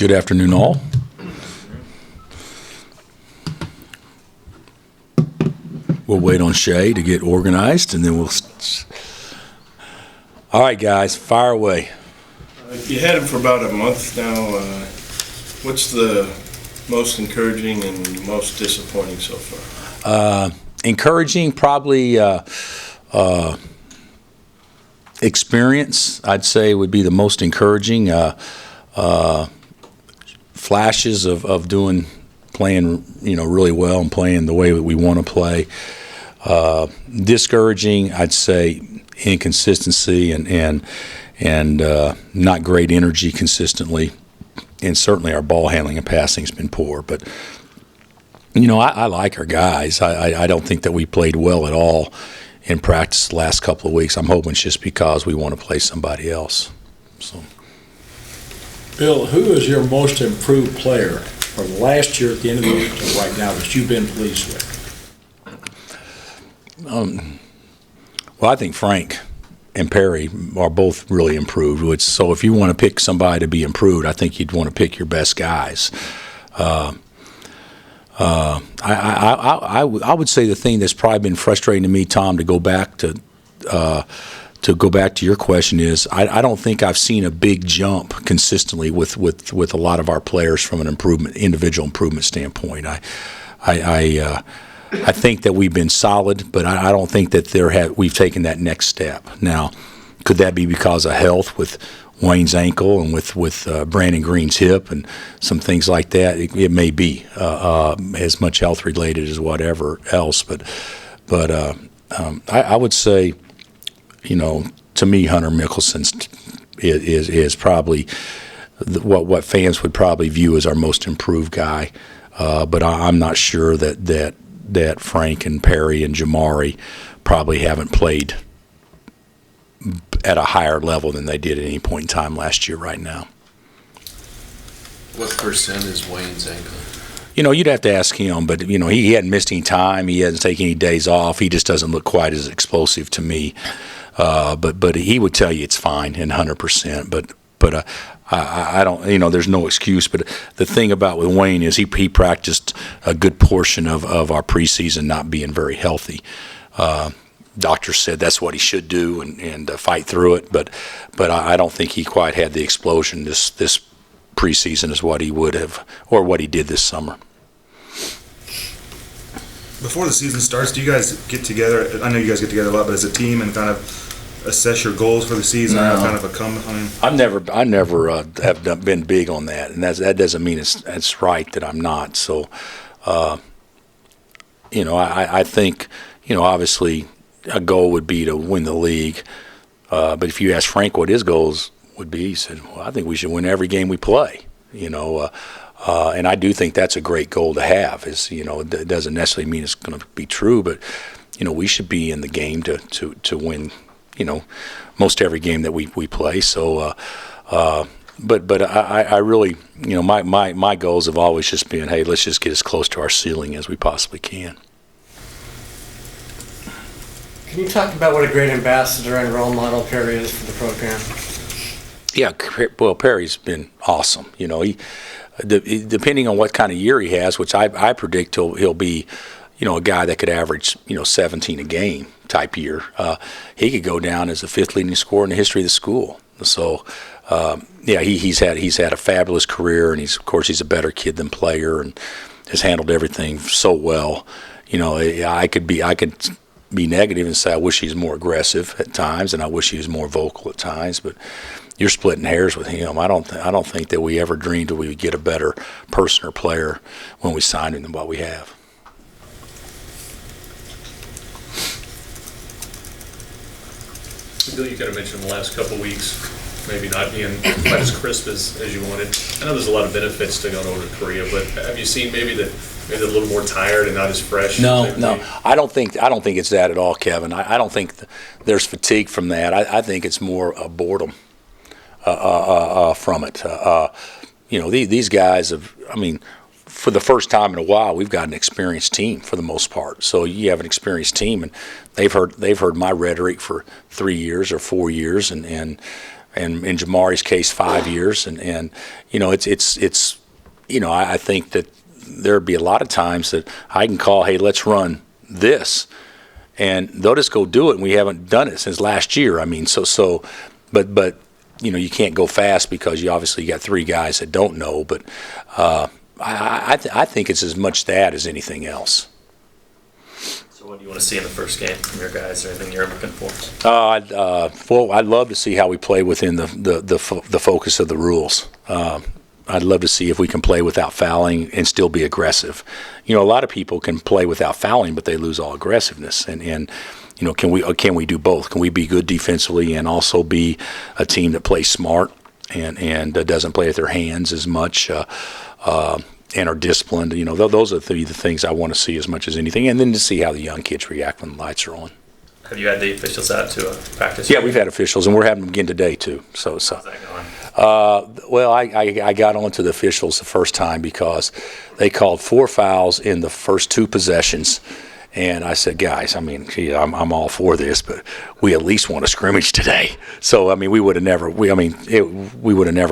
Good afternoon, all. We'll wait on Shay to get organized, and then we'll. All right, guys, fire away. You had him for about a month now. What's the most encouraging and most disappointing so far? Encouraging, probably experience, I'd say, would be the most encouraging. Flashes of playing, really well and playing the way that we want to play. Discouraging, I'd say, inconsistency and not great energy consistently, and certainly our ball handling and passing has been poor. But I like our guys. I don't think that we played well at all in practice the last couple of weeks. I'm hoping it's just because we want to play somebody else. So, Bill, who is your most improved player from last year at the end of the year to right now that you've been pleased with? Well, I think Frank and Perry are both really improved. So if you want to pick somebody to be improved, I think you'd want to pick your best guys. I would say the thing that's probably been frustrating to me, Tom, to go back to your question is I don't think I've seen a big jump consistently with a lot of our players from an individual improvement standpoint. I think that we've been solid, but I don't think that we've taken that next step. Now, could that be because of health with Wayne's ankle and with Brandon Green's hip and some things like that? It may be as much health related as whatever else. But I would say, to me, Hunter Mickelson is probably what fans would probably view as our most improved guy. But I'm not sure that Frank and Perry and Jamari probably haven't played at a higher level than they did at any point in time last year right now. What percent is Wayne's ankle? You'd have to ask him, but, he hadn't missed any time. He hasn't taken any days off. He just doesn't look quite as explosive to me. But he would tell you it's fine and 100%. But I don't, there's no excuse. But the thing about with Wayne is he practiced a good portion of our preseason not being very healthy. Doctors said that's what he should do and fight through it. But I don't think he quite had the explosion this preseason as what he would have or what he did this summer. Before the season starts, do you guys get together? I know you guys get together a lot, but as a team and kind of assess your goals for the season? No. Kind of a come behind? I never have been big on that, and that doesn't mean it's right that I'm not. So, I think, obviously a goal would be to win the league. But if you ask Frank what his goals would be, he said, well, I think we should win every game we play, and I do think that's a great goal to have. It doesn't necessarily mean it's going to be true, but, we should be in the game to win, most every game that we play. So, but I really, my goals have always just been, hey, let's just get as close to our ceiling as we possibly can. Can you talk about what a great ambassador and role model Perry is for the program? Yeah, well, Perry's been awesome. Depending on what kind of year he has, which I predict he'll be, a guy that could average, 17 a game type year. He could go down as the fifth leading scorer in the history of the school. So, he's had a fabulous career, and of course he's a better kid than player, and has handled everything so well. I could be negative and say I wish he's more aggressive at times, and I wish he was more vocal at times. But you're splitting hairs with him. I don't think that we ever dreamed that we would get a better person or player when we signed him than what we have. Bill, you kind of mentioned the last couple of weeks, maybe not being quite as crisp as you wanted. I know there's a lot of benefits to going over to Korea, but have you seen maybe they're a little more tired and not as fresh? No. I don't think it's that at all, Kevin. I don't think there's fatigue from that. I think it's more a boredom from it. These guys have. For the first time in a while, we've got an experienced team for the most part. So you have an experienced team, and they've heard my rhetoric for 3 years or 4 years, and and in Jamari's case, 5 years. And you know, it's you know, I think that there'd be a lot of times that I can call, hey, let's run this, and they'll just go do it, and we haven't done it since last year. I mean, but you know, you can't go fast because you obviously got 3 guys that don't know. But I think it's as much that as anything else. So what do you want to see in the first game from your guys, or anything you're looking for? Well, I'd love to see how we play within the focus of the rules. I'd love to see if we can play without fouling and still be aggressive. You know, a lot of people can play without fouling, but they lose all aggressiveness. And you know, can we do both? Can we be good defensively and also be a team that plays smart and doesn't play with their hands as much and are disciplined? You know, those are the things I want to see as much as anything. And then to see how the young kids react when the lights are on. Have you had the officials out to a practice? Yeah, we've had officials, and we're having them again today too. So. How's that going? Well, I got onto the officials the first time because they called 4 fouls in the first 2 possessions, and I said, guys, I mean, gee, I'm all for this, but we at least want a scrimmage today. So I mean, we would have never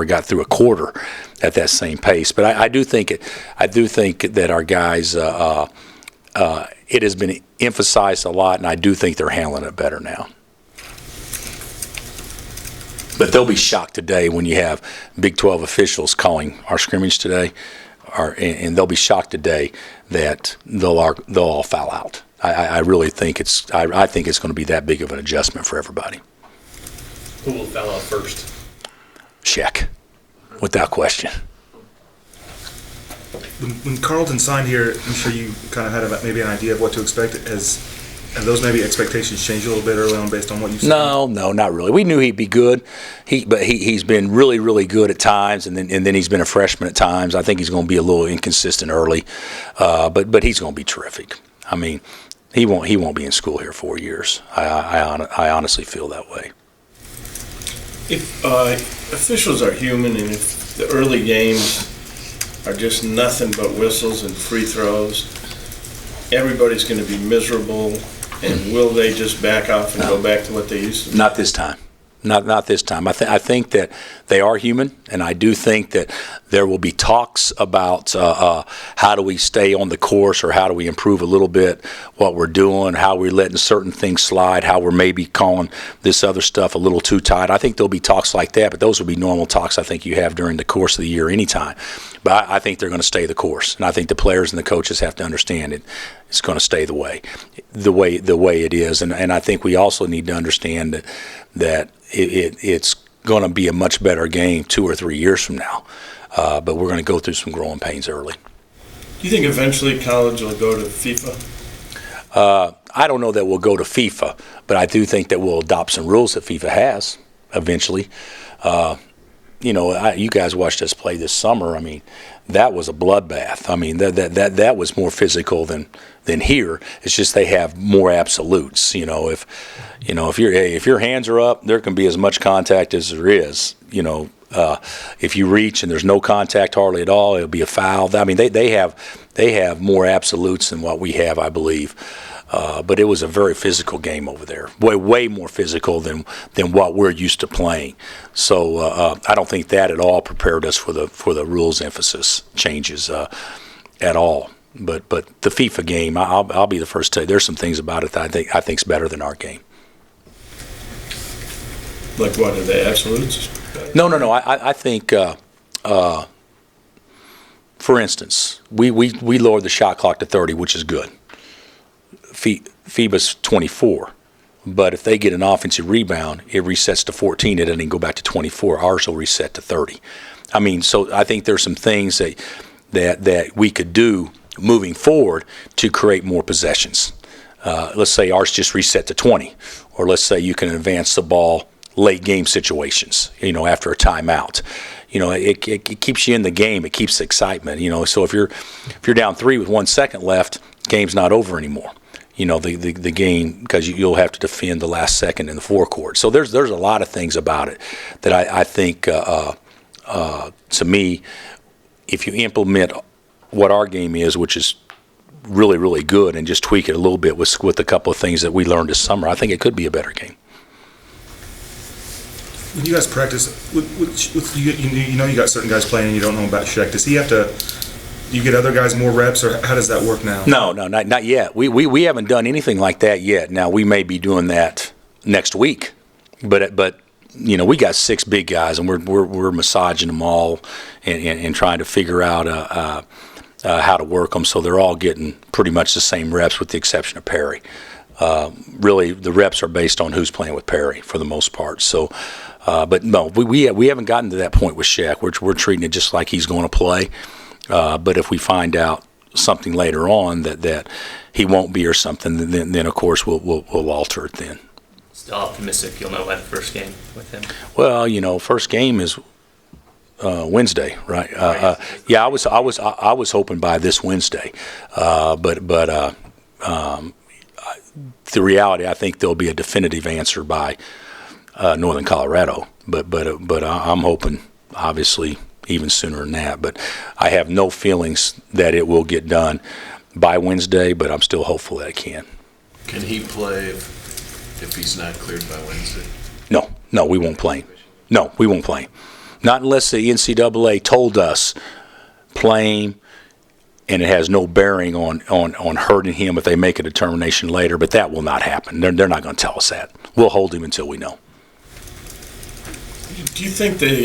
got through a quarter at that same pace. But I do think that our guys, it has been emphasized a lot, and I do think they're handling it better now. But they'll be shocked today when you have Big 12 officials calling our scrimmage today, and they'll be shocked today that they'll all foul out. I really think I think it's going to be that big of an adjustment for everybody. Who will foul out first? Check, without question. When Carlton signed here, I'm sure you kind of had maybe an idea of what to expect. Have those maybe expectations changed a little bit early on based on what you've seen? No, not really. We knew he'd be good. But he's been really, really good at times, and then he's been a freshman at times. I think he's going to be a little inconsistent early, but he's going to be terrific. I mean, he won't be in school here 4 years. I honestly feel that way. If officials are human, and if the early games are just nothing but whistles and free throws, everybody's going to be miserable. And will they just back off and go back to what they used to do? Not this time. Not this time. I think that they are human, and I do think that there will be talks about how do we stay on the course, or how do we improve a little bit what we're doing, how we're letting certain things slide, how we're maybe calling this other stuff a little too tight. I think there'll be talks like that, but those will be normal talks I think you have during the course of the year anytime. But I think they're going to stay the course, and I think the players and the coaches have to understand it. It's going to stay the way it is, and I think we also need to understand that it's going to be a much better game 2 or 3 years from now. But we're going to go through some growing pains early. Do you think eventually college will go to FIFA? I don't know that we'll go to FIFA, but I do think that we'll adopt some rules that FIFA has eventually. You know, you guys watched us play this summer. I mean, that was a bloodbath. I mean, that was more physical than here. It's just they have more absolutes. You know, if your hands are up, there can be as much contact as there is. You know, if you reach and there's no contact hardly at all, it'll be a foul. I mean, they have more absolutes than what we have, I believe. But it was a very physical game over there, way more physical than what we're used to playing. So I don't think that at all prepared us for the rules emphasis changes at all. But the FIFA game, I'll be the first to tell you, there's some things about it that I think's better than our game. Like what, are they absolutes? No. I think, for instance, we lowered the shot clock to 30, which is good. FIBA's 24, but if they get an offensive rebound, it resets to 14, and then go back to 24. Ours will reset to 30. I mean, so I think there's some things that we could do moving forward to create more possessions. Let's say ours just reset to 20, or let's say you can advance the ball late game situations, you know, after a timeout. You know, it keeps you in the game. It keeps the excitement, you know. So if you're down 3 with 1 second left, game's not over anymore. You know, the game, because you'll have to defend the last second in the forecourt. So there's a lot of things about it that I think, to me, if you implement what our game is, which is really, really good, and just tweak it a little bit with a couple of things that we learned this summer, I think it could be a better game. When you guys practice, you know you got certain guys playing and you don't know about Sheck. Does he have to, do you get other guys more reps, or how does that work now? No, not yet. We haven't done anything like that yet. Now, we may be doing that next week, but you know, we got 6 big guys, and we're massaging them all and trying to figure out how to work them, so they're all getting pretty much the same reps with the exception of Perry. Really, the reps are based on who's playing with Perry for the most part. So, but no, we haven't gotten to that point with Shaq. We're treating it just like he's going to play. But if we find out something later on that he won't be or something, then of course we'll alter it then. Still optimistic you'll know by the first game with him. Well, you know, first game is Wednesday, right? Yeah, I was hoping by this Wednesday, but the reality, I think there'll be a definitive answer by Northern Colorado. But I'm hoping, obviously, even sooner than that. But I have no feelings that it will get done by Wednesday, but I'm still hopeful that it can. Can he play if he's not cleared by Wednesday? No, we won't play him. No, we won't play him. Not unless the NCAA told us play him, and it has no bearing on hurting him if they make a determination later. But that will not happen. They're not going to tell us that. We'll hold him until we know. Do you think they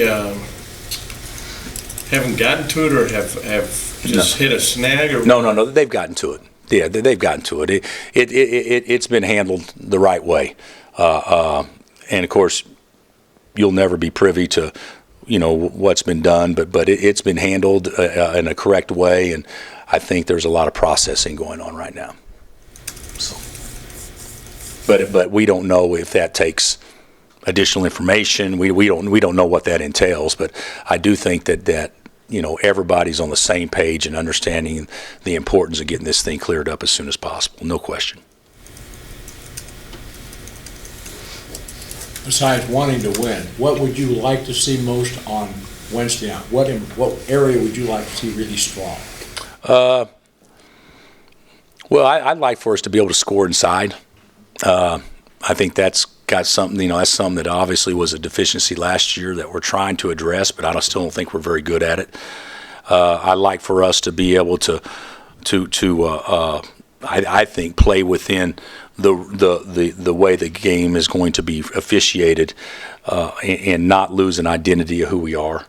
haven't gotten to it, or have just hit a snag? Or No, they've gotten to it. Yeah, they've gotten to it. It's been handled the right way. And, of course, you'll never be privy to, you know, what's been done, but it's been handled in a correct way, and I think there's a lot of processing going on right now. So, but we don't know if that takes additional information. We don't know what that entails, but I do think that you know, everybody's on the same page and understanding the importance of getting this thing cleared up as soon as possible. No question. Besides wanting to win, what would you like to see most on Wednesday night? What area would you like to see really strong? Well, I'd like for us to be able to score inside. I think that's got something, you know, that's something that obviously was a deficiency last year that we're trying to address, but I still don't think we're very good at it. I'd like for us to be able to I think play within the way the game is going to be officiated, and not lose an identity of who we are.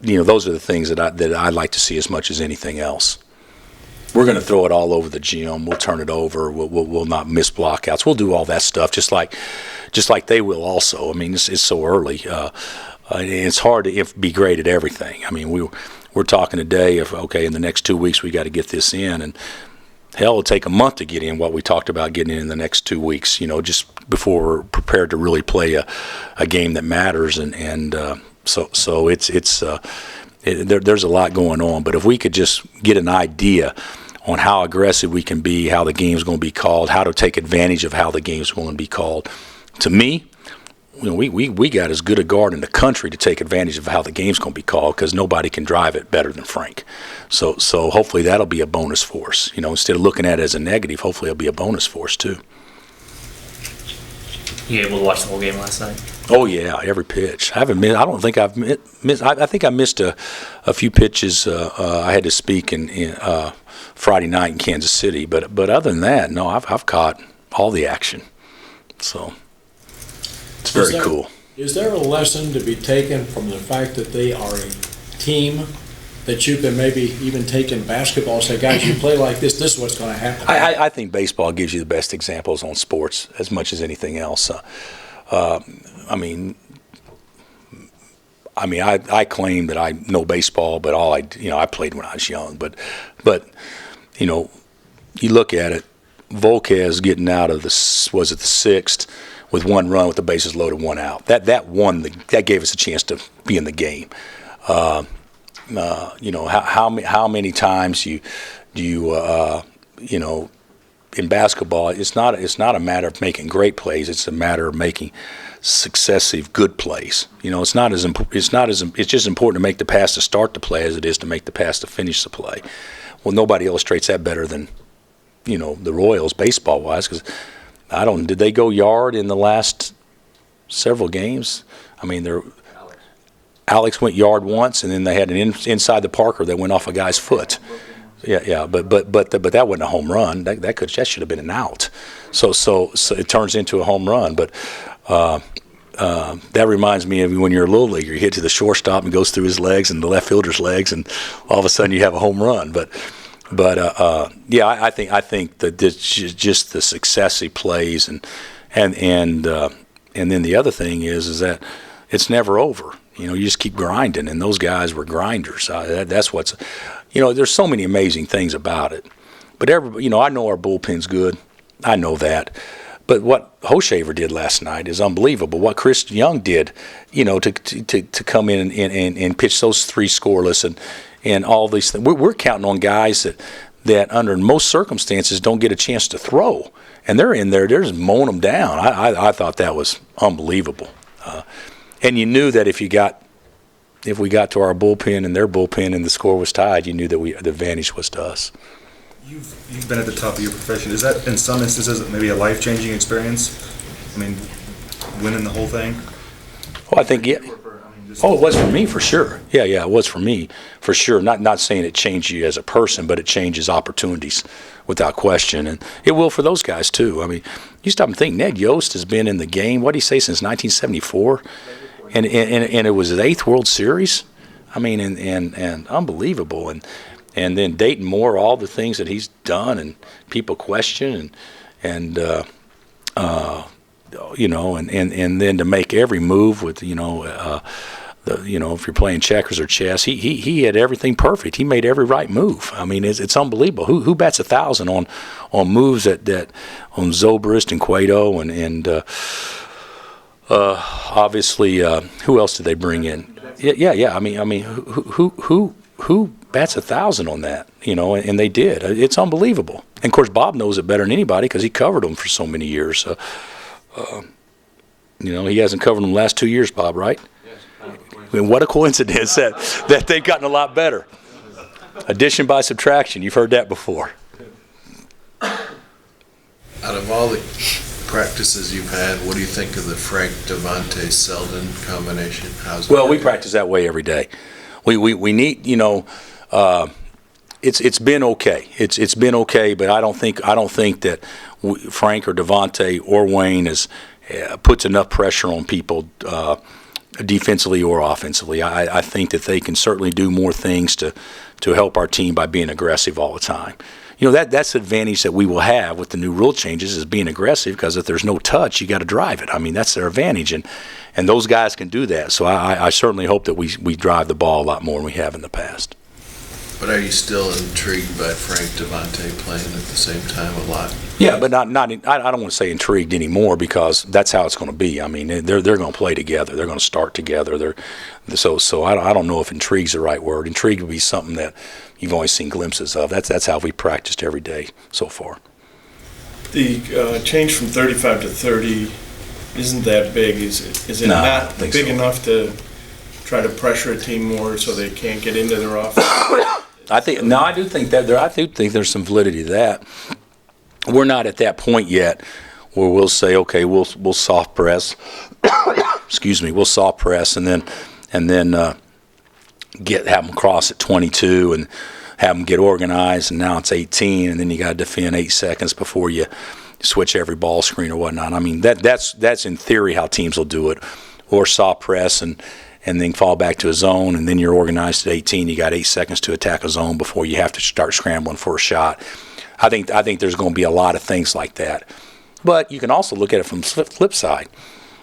You know, those are the things that I'd like to see as much as anything else. We're going to throw it all over the gym. We'll turn it over. We'll not miss blockouts. We'll do all that stuff just like they will also. I mean, it's so early. It's hard to be great at everything. I mean, we're talking today of, okay, in the next 2 weeks we got to get this in, and hell, it'll take a month to get in what we talked about getting in the next 2 weeks, you know, just before we're prepared to really play a game that matters. So there's a lot going on. But if we could just get an idea on how aggressive we can be, how the game's going to be called, how to take advantage of how the game's going to be called, to me, you know, we got as good a guard in the country to take advantage of how the game's going to be called, because nobody can drive it better than Frank. So hopefully that'll be a bonus for us. You know, instead of looking at it as a negative, hopefully it'll be a bonus for us too. You able to watch the whole game last night? Oh yeah, every pitch. I don't think I've missed. I think I missed a few pitches. I had to speak in Friday night in Kansas City, but other than that, no, I've caught all the action. So it's very cool. Is there a lesson to be taken from the fact that they are a team that you can maybe even take in basketball and say, guys, you play like this, this is what's going to happen? I think baseball gives you the best examples on sports as much as anything else. I claim that I know baseball, but I played when I was young. But you know, you look at it, Volquez getting out of the sixth with 1 run with the bases loaded, 1 out. That gave us a chance to be in the game. You know, how many times do you know, in basketball, it's not a matter of making great plays. It's a matter of making successive good plays. You know, it's just important to make the pass to start the play as it is to make the pass to finish the play. Well, nobody illustrates that better than, you know, the Royals baseball wise, because did they go yard in the last several games. I mean, Alex went yard once, and then they had an inside the Parker that went off a guy's foot. Yeah, but that wasn't a home run. That should have been an out. So it turns into a home run. But that reminds me of when you're a little leaguer, you hit to the shortstop and goes through his legs and the left fielder's legs, and all of a sudden you have a home run. But I think that just the success he plays, and then the other thing is that it's never over. You know, you just keep grinding, and those guys were grinders. That's what's, there's so many amazing things about it. But I know our bullpen's good. I know that. But what Hoshaver did last night is unbelievable. What Chris Young did, to come in and pitch those 3 scoreless and all these things. We're counting on guys that under most circumstances don't get a chance to throw. And they're in there, they're just mowing them down. I thought that was unbelievable. And you knew that if we got to our bullpen and their bullpen and the score was tied, you knew that the advantage was to us. You've been at the top of your profession. Is that, in some instances, maybe a life-changing experience? I mean, winning the whole thing? Oh, I think, yeah. Oh, it was for me, for sure. Yeah, it was for me, for sure. Not saying it changed you as a person, but it changes opportunities without question. And it will for those guys, too. I mean, you stop and think, Ned Yost has been in the game, what did he say, since 1974? And it was his 8th World Series. I mean, and unbelievable. And then Dayton Moore, all the things that he's done, and people question, and then to make every move with, if you're playing checkers or chess, he had everything perfect. He made every right move. I mean, it's unbelievable. Who bats 1,000 on moves that on Zobrist and Cueto and obviously who else did they bring in? Yeah. I mean, who bats 1,000 on that? And they did. It's unbelievable. And of course, Bob knows it better than anybody because he covered them for so many years. He hasn't covered them the last 2 years, Bob, right? I mean, what a coincidence that they've gotten a lot better. Addition by subtraction. You've heard that before. Out of all the practices you've had, what do you think of the Frank Devontae Selden combination? Well, we practice that way every day. We need, it's been okay. It's been okay, but I don't think that Frank or Devontae or Wayne puts enough pressure on people defensively or offensively. I think that they can certainly do more things to help our team by being aggressive all the time. That's the advantage that we will have with the new rule changes, is being aggressive, because if there's no touch, you got to drive it. I mean, that's their advantage, and those guys can do that. So I certainly hope that we drive the ball a lot more than we have in the past. But are you still intrigued by Frank Devontae playing at the same time a lot? Yeah, but not. I don't want to say intrigued anymore, because that's how it's going to be. I mean, they're going to play together. They're going to start together. So I don't know if intrigue's the right word. Intrigue would be something that you've only seen glimpses of. That's how we practiced every day so far. The change from 35 to 30 isn't that big. Is it not big enough to try to pressure a team more so they can't get into their offense? I do think there's some validity to that. We're not at that point yet where we'll say, okay, we'll soft press. Excuse me, we'll soft press and then have them cross at 22 and have them get organized, and now it's 18, and then you got to defend 8 seconds before you switch every ball screen or whatnot. I mean, that's in theory how teams will do it, or soft press and then fall back to a zone, and then you're organized at 18. You got 8 seconds to attack a zone before you have to start scrambling for a shot. I think there's going to be a lot of things like that. But you can also look at it from the flip side.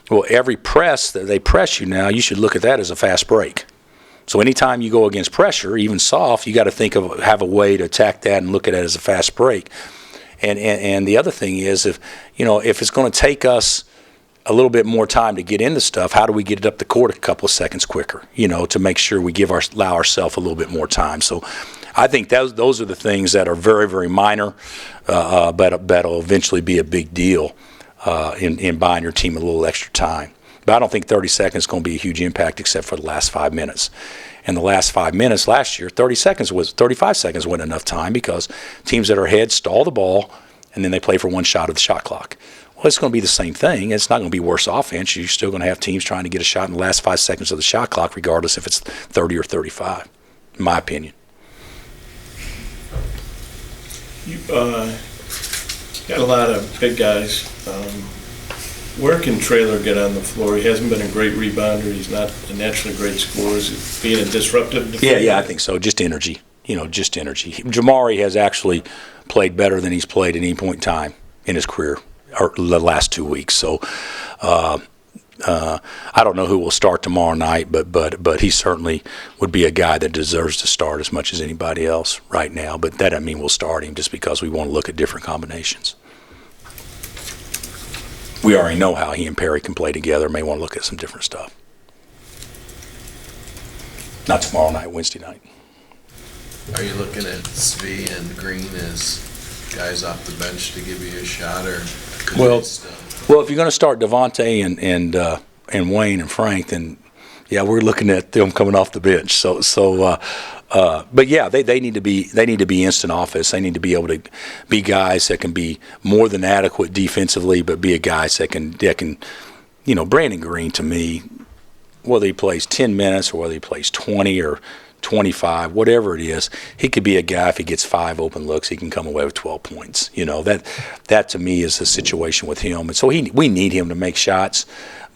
Well, every press that they press you now, you should look at that as a fast break. So anytime you go against pressure, even soft, you got to have a way to attack that and look at it as a fast break. And the other thing is, if it's going to take us a little bit more time to get into stuff, how do we get it up the court a couple of seconds quicker, to make sure we allow ourselves a little bit more time. So I think those are the things that are very, very minor, but that'll eventually be a big deal in buying your team a little extra time. But I don't think 30 seconds is going to be a huge impact except for the last 5 minutes. And the last 5 minutes last year, 35 seconds wasn't enough time, because teams that are ahead stall the ball, and then they play for one shot of the shot clock. Well, it's going to be the same thing. It's not going to be worse offense. You're still going to have teams trying to get a shot in the last 5 seconds of the shot clock, regardless if it's 30 or 35, in my opinion. You got a lot of big guys. Where can Traylor get on the floor? He hasn't been a great rebounder. He's not a naturally great scorer. Is it being a disruptive defender? Yeah, I think so. Just energy. Just energy. Jamari has actually played better than he's played at any point in time in his career, or the last 2 weeks. So I don't know who will start tomorrow night, but he certainly would be a guy that deserves to start as much as anybody else right now. But that doesn't mean we'll start him just because we want to look at different combinations. We already know how he and Perry can play together. May want to look at some different stuff. Not tomorrow night, Wednesday night. Are you looking at Svi and Green as guys off the bench to give you a shot, or could Well- they still? Well, if you're going to start Devontae and Wayne and Frank, then yeah, we're looking at them coming off the bench. But yeah, they need to be instant offense. They need to be able to be guys that can be more than adequate defensively, but be a guys that can Brandon Green, to me, whether he plays 10 minutes or whether he plays 20 or 25, whatever it is, he could be a guy, if he gets 5 open looks, he can come away with 12 points. That to me is the situation with him. And so we need him to make shots,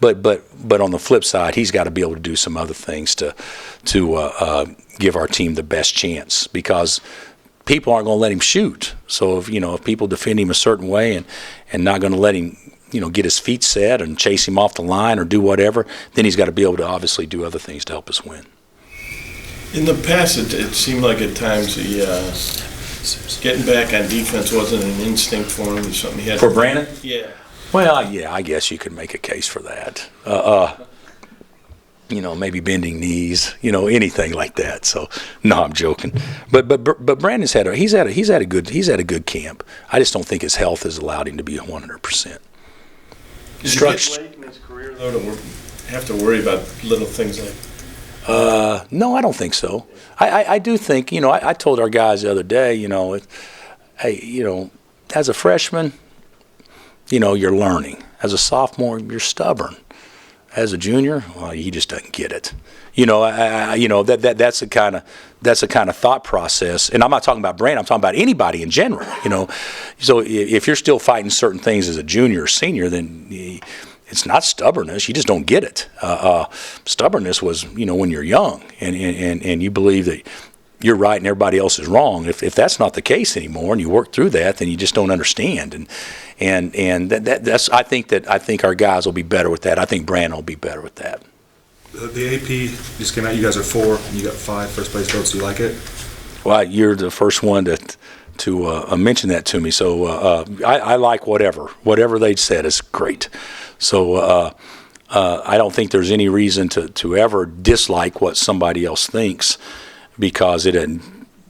but on the flip side, he's got to be able to do some other things to give our team the best chance, because people aren't going to let him shoot. So if people defend him a certain way and not going to let him get his feet set and chase him off the line or do whatever, then he's got to be able to obviously do other things to help us win. In the past, it seemed like at times getting back on defense wasn't an instinct for him. It's something he had For Brandon? Yeah. Well, yeah, I guess you could make a case for that. Maybe bending knees, anything like that. So, no, I'm joking. But Brandon's had a good camp. I just don't think his health has allowed him to be 100%. Did he get late in his career, though, to have to worry about little things like? No, I don't think so. I do think, I told our guys the other day, hey, as a freshman, you're learning. As a sophomore, you're stubborn. As a junior, well, he just doesn't get it. That's the kind of thought process. And I'm not talking about Brandon. I'm talking about anybody in general. So if you're still fighting certain things as a junior or senior, then it's not stubbornness. You just don't get it. Stubbornness was, when you're young and you believe that you're right and everybody else is wrong. If that's not the case anymore, and you work through that, then you just don't understand. And that's I think our guys will be better with that. I think Brandon will be better with that. The AP just came out. You guys are 4, and you got 5 first place votes. Do you like it? Well, you're the first one to mention that to me. So I like whatever they said is great. So I don't think there's any reason to ever dislike what somebody else thinks, because it doesn't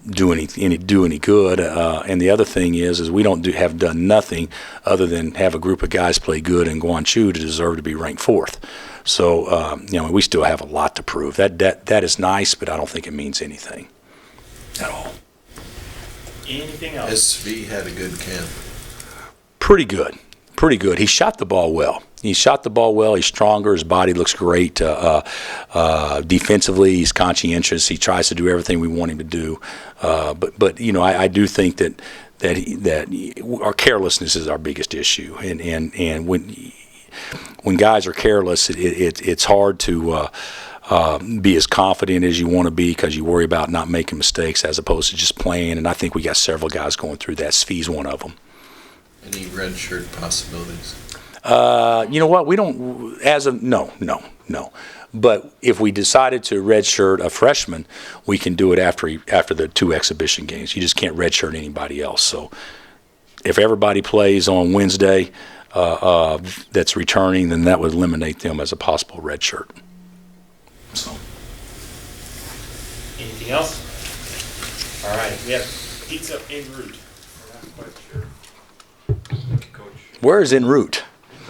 do any good. And the other thing is we have done nothing other than have a group of guys play good in Guangzhou to deserve to be ranked 4th. So we still have a lot to prove. That is nice, but I don't think it means anything at all. Anything else? Has Svi had a good camp? Pretty good. He shot the ball well. He's stronger. His body looks great. Defensively, he's conscientious. He tries to do everything we want him to do. But I do think that our carelessness is our biggest issue. And when guys are careless, it's hard to be as confident as you want to be, because you worry about not making mistakes as opposed to just playing. And I think we got several guys going through that. Svi's one of them. Any red shirt possibilities? You know what? We don't, no. But if we decided to redshirt a freshman, we can do it after the 2 exhibition games. You just can't redshirt anybody else. So if everybody plays on Wednesday that's returning, then that would eliminate them as a possible redshirt. So. Anything else? All right, we have pizza en route. We're not quite sure. Where is en route?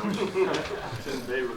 It's in Beirut.